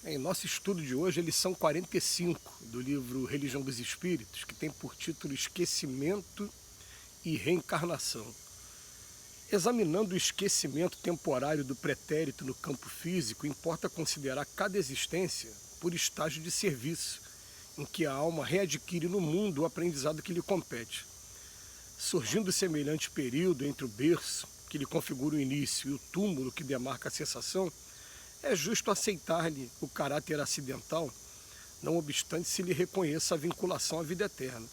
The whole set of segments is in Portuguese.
Em nosso estudo de hoje, a lição 45 do livro Religião dos Espíritos, que tem por título Esquecimento e Reencarnação. Examinando o esquecimento temporário do pretérito no campo físico, importa considerar cada existência por estágio de serviço, em que a alma readquire no mundo o aprendizado que lhe compete. Surgindo semelhante período entre o berço, que lhe configura o início, e o túmulo, que demarca a cessação, é justo aceitar-lhe o caráter acidental, não obstante se lhe reconheça a vinculação à vida eterna.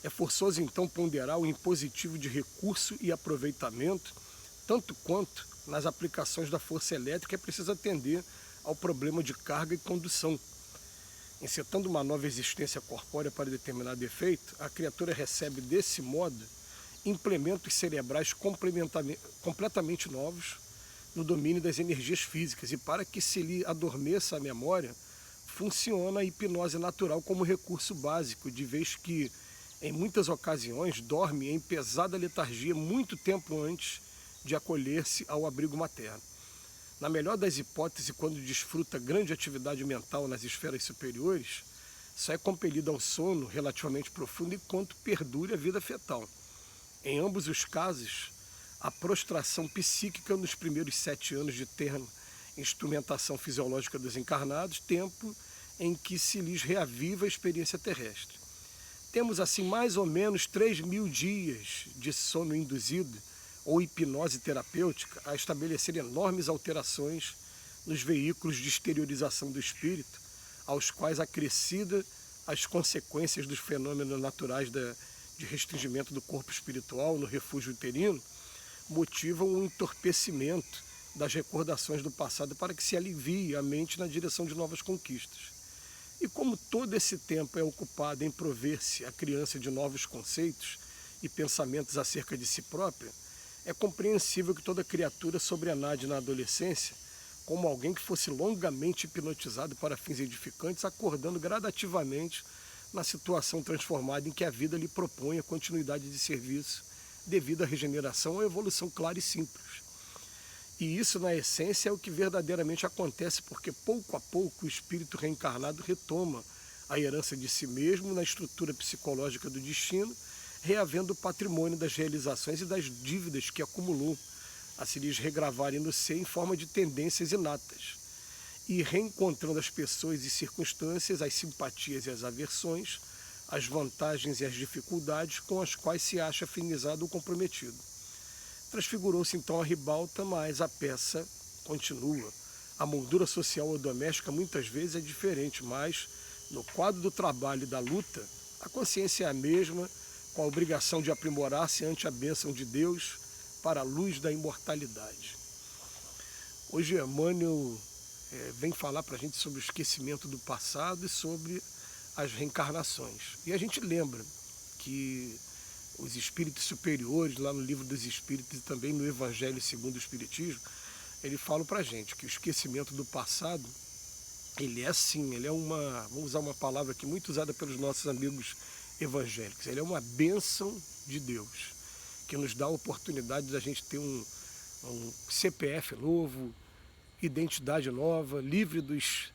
É forçoso então ponderar o impositivo de recurso e aproveitamento, tanto quanto nas aplicações da força elétrica é preciso atender ao problema de carga e condução. Encetando uma nova existência corpórea para determinado efeito, a criatura recebe desse modo implementos cerebrais completamente novos no domínio das energias físicas, e para que se lhe adormeça a memória, funciona a hipnose natural como recurso básico, de vez que, em muitas ocasiões, dorme em pesada letargia muito tempo antes de acolher-se ao abrigo materno. Na melhor das hipóteses, quando desfruta grande atividade mental nas esferas superiores, só é compelido ao sono relativamente profundo enquanto perdure a vida fetal. Em ambos os casos, a prostração psíquica nos primeiros 7 anos de terna instrumentação fisiológica dos encarnados, tempo em que se lhes reaviva a experiência terrestre. Temos assim mais ou menos 3.000 dias de sono induzido ou hipnose terapêutica a estabelecer enormes alterações nos veículos de exteriorização do espírito, aos quais acrescida as consequências dos fenômenos naturais de restringimento do corpo espiritual no refúgio uterino, motivam um entorpecimento das recordações do passado para que se alivie a mente na direção de novas conquistas. E como todo esse tempo é ocupado em prover-se à criança de novos conceitos e pensamentos acerca de si própria, é compreensível que toda criatura sobrenade na adolescência como alguém que fosse longamente hipnotizado para fins edificantes, acordando gradativamente na situação transformada em que a vida lhe propõe a continuidade de serviço devido à regeneração ou evolução clara e simples. E isso, na essência, é o que verdadeiramente acontece, porque pouco a pouco o espírito reencarnado retoma a herança de si mesmo na estrutura psicológica do destino, reavendo o patrimônio das realizações e das dívidas que acumulou, a se lhes regravarem no ser em forma de tendências inatas, e reencontrando as pessoas e circunstâncias, as simpatias e as aversões, as vantagens e as dificuldades com as quais se acha afinizado ou comprometido. Transfigurou-se então a ribalta, mas a peça continua. A moldura social ou doméstica muitas vezes é diferente, mas no quadro do trabalho e da luta, a consciência é a mesma, com a obrigação de aprimorar-se ante a bênção de Deus para a luz da imortalidade. Hoje Emmanuel vem falar para a gente sobre o esquecimento do passado e sobre as reencarnações. E a gente lembra que os espíritos superiores, lá no Livro dos Espíritos e também no Evangelho segundo o Espiritismo, ele fala para a gente que o esquecimento do passado, ele é sim, ele é uma, vamos usar uma palavra aqui muito usada pelos nossos amigos evangélicos, ele é uma bênção de Deus, que nos dá a oportunidade de a gente ter um CPF novo, identidade nova, livre dos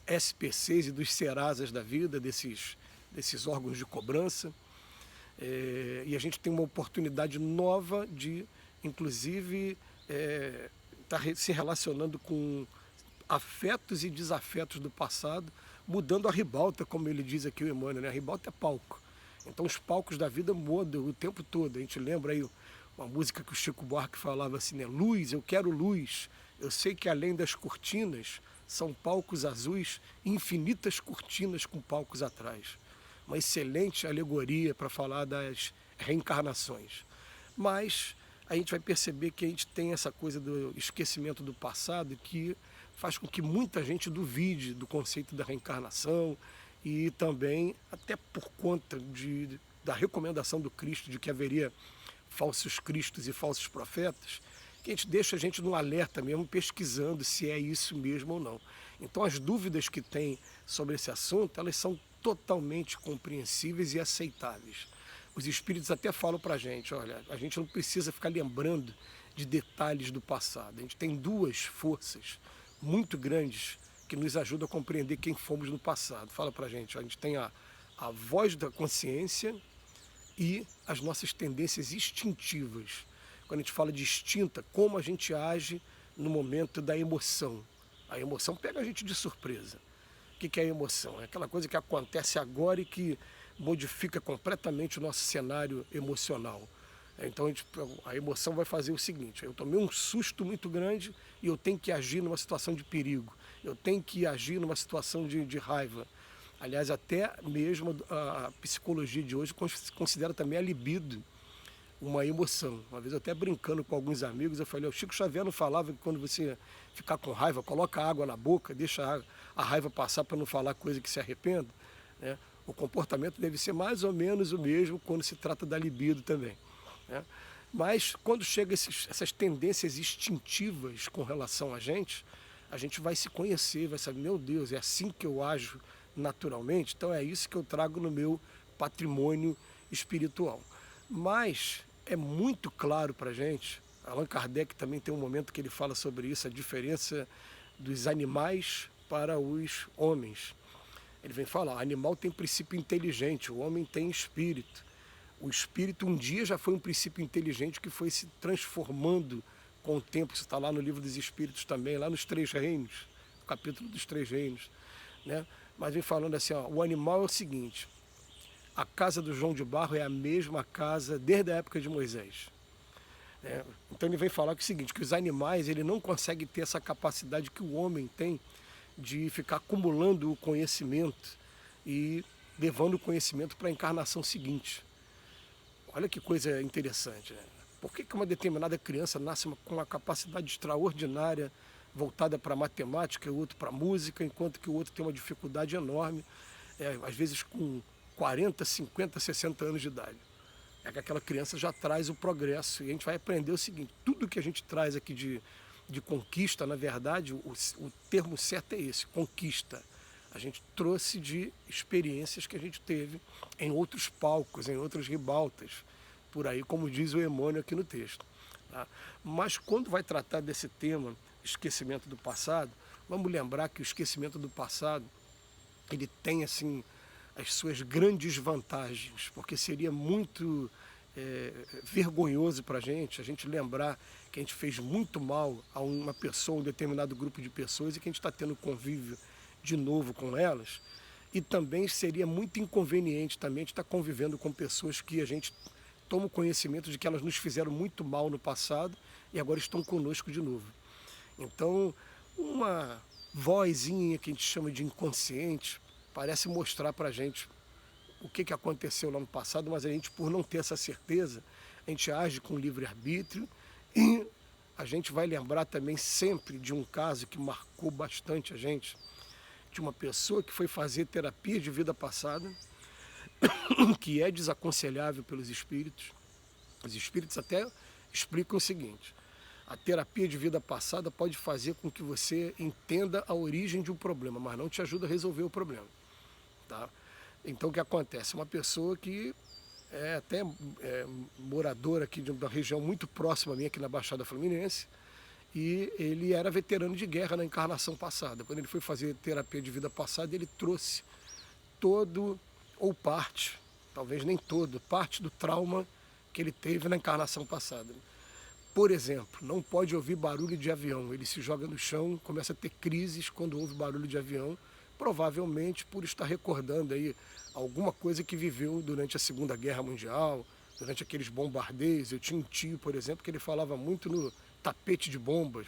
SPCs e dos Serasas da vida, desses órgãos de cobrança. E a gente tem uma oportunidade nova de, inclusive, estar se relacionando com afetos e desafetos do passado, mudando a ribalta, como ele diz aqui o Emmanuel, né? A ribalta é palco. Então os palcos da vida mudam o tempo todo. A gente lembra aí uma música que o Chico Buarque falava assim, né? Luz, eu quero luz. Eu sei que além das cortinas são palcos azuis, infinitas cortinas com palcos atrás. Uma excelente alegoria para falar das reencarnações. Mas a gente vai perceber que a gente tem essa coisa do esquecimento do passado que faz com que muita gente duvide do conceito da reencarnação e também, até por conta da recomendação do Cristo de que haveria falsos cristos e falsos profetas, que a gente deixa a gente no alerta mesmo, pesquisando se é isso mesmo ou não. Então as dúvidas que tem sobre esse assunto, elas são totalmente compreensíveis e aceitáveis. Os espíritos até falam para a gente, olha, a gente não precisa ficar lembrando de detalhes do passado. A gente tem duas forças muito grandes que nos ajuda a compreender quem fomos no passado. Fala pra gente, a gente tem a voz da consciência e as nossas tendências instintivas. Quando a gente fala de instinta, como a gente age no momento da emoção. A emoção pega a gente de surpresa. O que é a emoção? É aquela coisa que acontece agora e que modifica completamente o nosso cenário emocional. Então a emoção vai fazer o seguinte: eu tomei um susto muito grande e eu tenho que agir numa situação de perigo, eu tenho que agir numa situação de raiva. Aliás, até mesmo a psicologia de hoje considera também a libido uma emoção. Uma vez eu até brincando com alguns amigos, eu falei, o Chico Xavier não falava que quando você ficar com raiva, coloca água na boca, deixa a raiva passar para não falar coisa que se arrependa, né? O comportamento deve ser mais ou menos o mesmo quando se trata da libido também, né? Mas quando chega essas tendências instintivas com relação a gente vai se conhecer, vai saber, meu Deus, é assim que eu ajo naturalmente, então é isso que eu trago no meu patrimônio espiritual. Mas é muito claro para a gente, Allan Kardec também tem um momento que ele fala sobre isso, a diferença dos animais para os homens. Ele vem falar, o animal tem princípio inteligente, o homem tem espírito. O espírito um dia já foi um princípio inteligente que foi se transformando com o tempo. Isso está lá no livro dos Espíritos também, lá nos Três Reinos, no capítulo dos Três Reinos, né? Mas vem falando assim, ó, o animal é o seguinte: a casa do João de Barro é a mesma casa desde a época de Moisés. Então ele vem falar que é o seguinte, que os animais ele não conseguem ter essa capacidade que o homem tem de ficar acumulando o conhecimento e levando o conhecimento para a encarnação seguinte. Olha que coisa interessante, né? Por que uma determinada criança nasce com uma capacidade extraordinária voltada para a matemática e o outro para a música, enquanto que o outro tem uma dificuldade enorme, às vezes com 40, 50, 60 anos de idade? É que aquela criança já traz o progresso. E a gente vai aprender o seguinte, tudo que a gente traz aqui de conquista, na verdade, o termo certo é esse, conquista. A gente trouxe de experiências que a gente teve em outros palcos, em outras ribaltas, por aí, como diz o Emmanuel aqui no texto, tá? Mas quando vai tratar desse tema, esquecimento do passado, vamos lembrar que o esquecimento do passado, ele tem, assim, as suas grandes vantagens, porque seria muito vergonhoso para a gente lembrar que a gente fez muito mal a uma pessoa, um determinado grupo de pessoas, e que a gente está tendo convívio de novo com elas, e também seria muito inconveniente também de estar convivendo com pessoas que a gente toma o conhecimento de que elas nos fizeram muito mal no passado e agora estão conosco de novo. Então, uma vozinha que a gente chama de inconsciente parece mostrar para a gente o que aconteceu lá no passado, mas a gente, por não ter essa certeza, a gente age com livre-arbítrio, e a gente vai lembrar também sempre de um caso que marcou bastante a gente, de uma pessoa que foi fazer terapia de vida passada, que é desaconselhável pelos espíritos. Os espíritos até explicam o seguinte: a terapia de vida passada pode fazer com que você entenda a origem de um problema, mas não te ajuda a resolver o problema, tá? Então o que acontece? Uma pessoa que é até morador aqui de uma região muito próxima a mim, aqui na Baixada Fluminense, e ele era veterano de guerra na encarnação passada. Quando ele foi fazer terapia de vida passada, ele trouxe todo, ou parte, talvez nem todo, parte do trauma que ele teve na encarnação passada. Por exemplo, não pode ouvir barulho de avião. Ele se joga no chão, começa a ter crises quando ouve barulho de avião, provavelmente por estar recordando aí alguma coisa que viveu durante a Segunda Guerra Mundial, durante aqueles bombardeios. Eu tinha um tio, por exemplo, que ele falava muito no tapete de bombas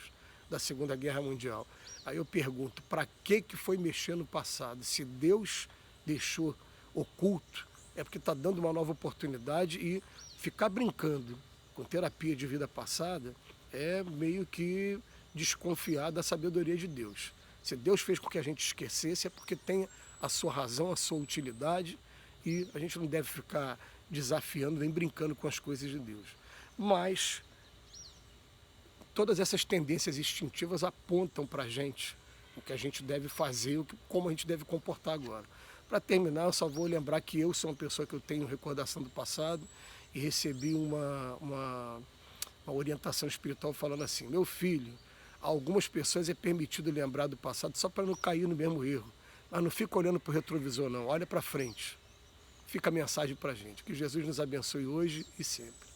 da Segunda Guerra Mundial. Aí eu pergunto, para que foi mexer no passado? Se Deus deixou oculto, é porque está dando uma nova oportunidade, e ficar brincando com terapia de vida passada é meio que desconfiar da sabedoria de Deus. Se Deus fez com que a gente esquecesse, é porque tem a sua razão, a sua utilidade, e a gente não deve ficar desafiando nem brincando com as coisas de Deus. Mas todas essas tendências instintivas apontam para a gente o que a gente deve fazer, como a gente deve comportar agora. Para terminar, eu só vou lembrar que eu sou uma pessoa que eu tenho recordação do passado e recebi uma orientação espiritual falando assim: meu filho, A algumas pessoas é permitido lembrar do passado só para não cair no mesmo erro. Mas não fica olhando para o retrovisor, não. Olha para frente. Fica a mensagem para a gente. Que Jesus nos abençoe hoje e sempre.